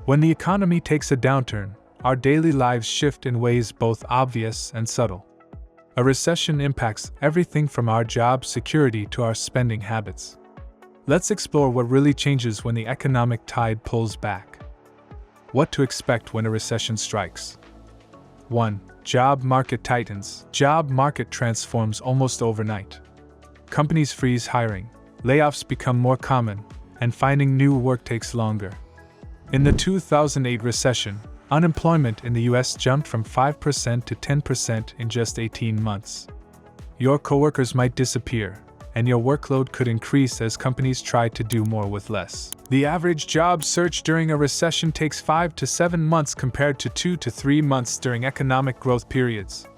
When the economy takes a downturn, our daily lives shift in ways both obvious and subtle. A recession impacts everything from our job security to our spending habits. Let's explore what really changes when the economic tide pulls back. What to expect when a recession strikes. 1. Job market tightens. Job market transforms almost overnight. Companies freeze hiring, layoffs become more common, and finding new work takes longer. In the 2008 recession, unemployment in the US jumped from 5% to 10% in just 18 months. Your coworkers might disappear, and your workload could increase as companies try to do more with less. The average job search during a recession takes 5 to 7 months compared to 2 to 3 months during economic growth periods,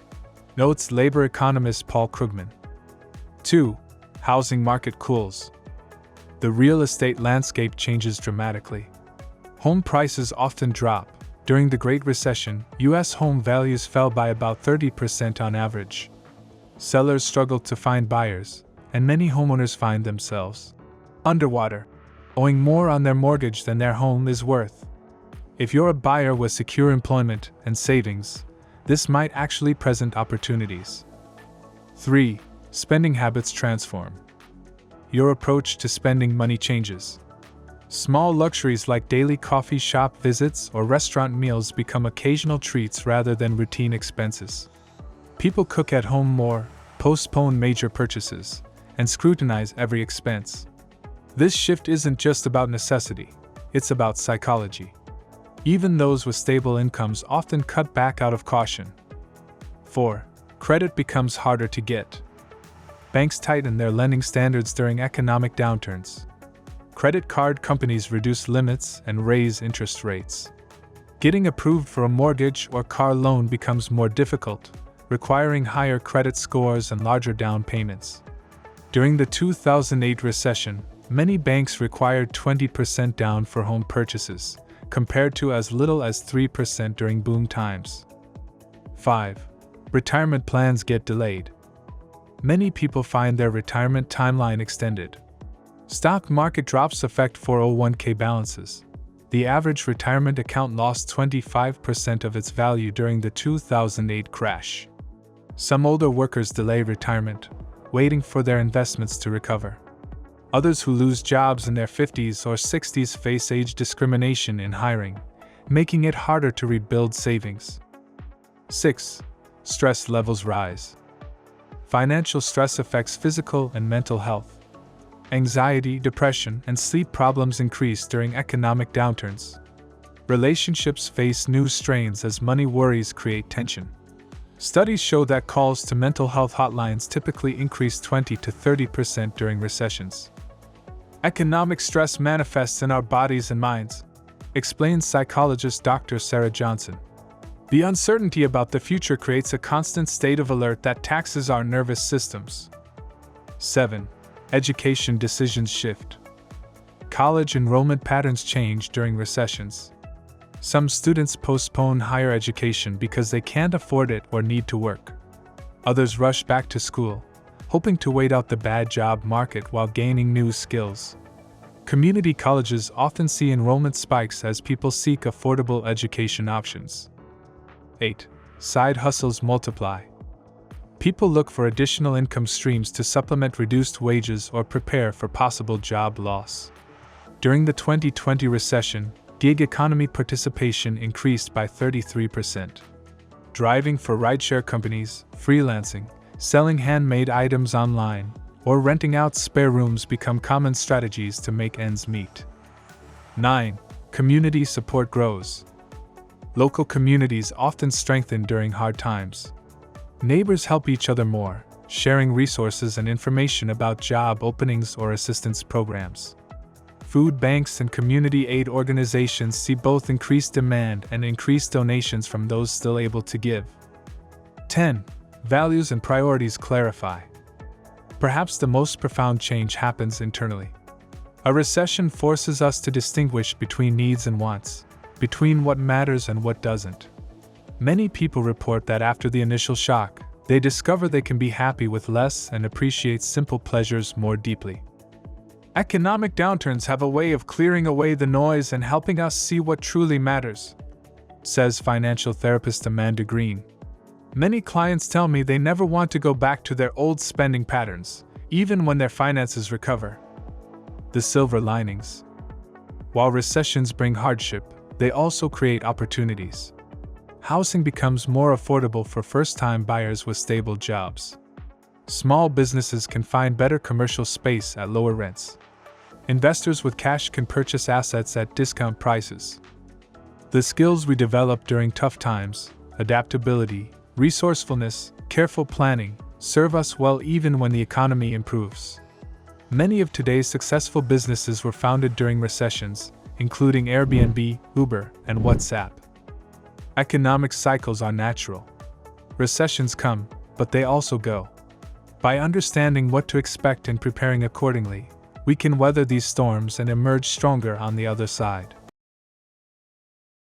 notes labor economist Paul Krugman. 2. Housing market cools. The real estate landscape changes dramatically. Home prices often drop. During the Great Recession, U.S. home values fell by about 30% on average. Sellers struggled to find buyers, and many homeowners find themselves underwater, owing more on their mortgage than their home is worth. If you're a buyer with secure employment and savings, this might actually present opportunities. 3. Spending habits transform. Your approach to spending money changes. Small luxuries like daily coffee shop visits or restaurant meals become occasional treats rather than routine expenses. People cook at home more, postpone major purchases, and scrutinize every expense. This shift isn't just about necessity, it's about psychology. Even those with stable incomes often cut back out of caution. 4. Credit becomes harder to get. Banks tighten their lending standards during economic downturns. Credit card companies reduce limits and raise interest rates. Getting approved for a mortgage or car loan becomes more difficult, requiring higher credit scores and larger down payments. During the 2008 recession, many banks required 20% down for home purchases, compared to as little as 3% during boom times. 5. Retirement plans get delayed. Many people find their retirement timeline extended. Stock market drops affect 401k balances. The average retirement account lost 25% of its value during the 2008 crash. Some older workers delay retirement, waiting for their investments to recover. Others who lose jobs in their 50s or 60s face age discrimination in hiring, making it harder to rebuild savings. 6. Stress levels rise. Financial stress affects physical and mental health. Anxiety, depression, and sleep problems increase during economic downturns. Relationships face new strains as money worries create tension. Studies show that calls to mental health hotlines typically increase 20 to 30% during recessions. Economic stress manifests in our bodies and minds, explains psychologist Dr. Sarah Johnson. The uncertainty about the future creates a constant state of alert that taxes our nervous systems. 7. Education decisions shift. College enrollment patterns change during recessions. Some students postpone higher education because they can't afford it or need to work. Others rush back to school, hoping to wait out the bad job market while gaining new skills. Community colleges often see enrollment spikes as people seek affordable education options. 8. Side hustles multiply. People look for additional income streams to supplement reduced wages or prepare for possible job loss. During the 2020 recession, gig economy participation increased by 33%. Driving for rideshare companies, freelancing, selling handmade items online, or renting out spare rooms become common strategies to make ends meet. 9. Community support grows. Local communities often strengthen during hard times. Neighbors help each other more, sharing resources and information about job openings or assistance programs. Food banks and community aid organizations see both increased demand and increased donations from those still able to give. 10. Values and priorities clarify. Perhaps the most profound change happens internally. A recession forces us to distinguish between needs and wants, between what matters and what doesn't. Many people report that after the initial shock, they discover they can be happy with less and appreciate simple pleasures more deeply. Economic downturns have a way of clearing away the noise and helping us see what truly matters, says financial therapist Amanda Green. Many clients tell me they never want to go back to their old spending patterns, even when their finances recover. The silver linings. While recessions bring hardship, they also create opportunities. Housing becomes more affordable for first-time buyers with stable jobs. Small businesses can find better commercial space at lower rents. Investors with cash can purchase assets at discount prices. The skills we develop during tough times, adaptability, resourcefulness, careful planning, serve us well even when the economy improves. Many of today's successful businesses were founded during recessions, including Airbnb, Uber, and WhatsApp. Economic cycles are natural. Recessions come, but they also go. By understanding what to expect and preparing accordingly, we can weather these storms and emerge stronger on the other side.